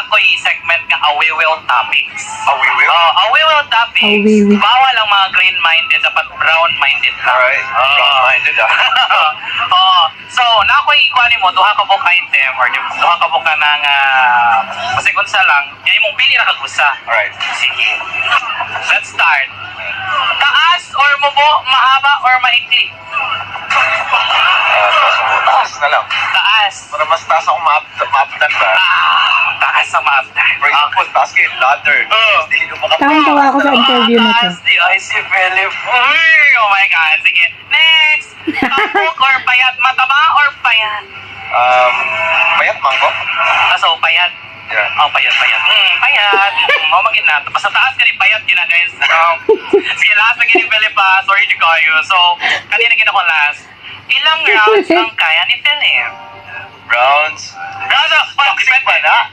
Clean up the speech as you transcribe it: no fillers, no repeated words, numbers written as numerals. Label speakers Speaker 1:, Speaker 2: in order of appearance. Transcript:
Speaker 1: ako'y segment nga awiwil topics.
Speaker 2: Awiwil?
Speaker 1: Awiwil topics.
Speaker 3: Awiwil.
Speaker 1: Bawal ang mga green-minded, dapat brown-minded lang.
Speaker 2: Alright. Brown-minded
Speaker 1: So, na ako'y ikuhanin mo, duha ka book item or duha ka book ka ng kasi kung sa lang, yan mong pili na kagusa.
Speaker 2: Alright.
Speaker 1: Sige. Let's start. Taas or mubo, mahaba or maikli?
Speaker 2: Taas na lang.
Speaker 1: Taas.
Speaker 2: Para mas taas ako maapdan ba?
Speaker 1: Taas ang maabdan.
Speaker 2: For example, taas kayo ladder. Hindi ko makapunta.
Speaker 3: Tawang-tawa ako sa interview na to.
Speaker 1: Taas di ay si Philip. Uy, oh my God. Sige. Next. Tapok or payat? Mataba or payat?
Speaker 2: Payat mango?
Speaker 1: So, payat.
Speaker 2: Yeah.
Speaker 1: Payat. Payat. Magin na. Basta taas ka rin payat yun na, guys. Sige, last na gini, Philip, sorry to call you. So, kanina gina ko last. Ilang rounds ang kaya ni Philip?
Speaker 2: Rounds?
Speaker 1: Rounds of
Speaker 2: Boxing ba na?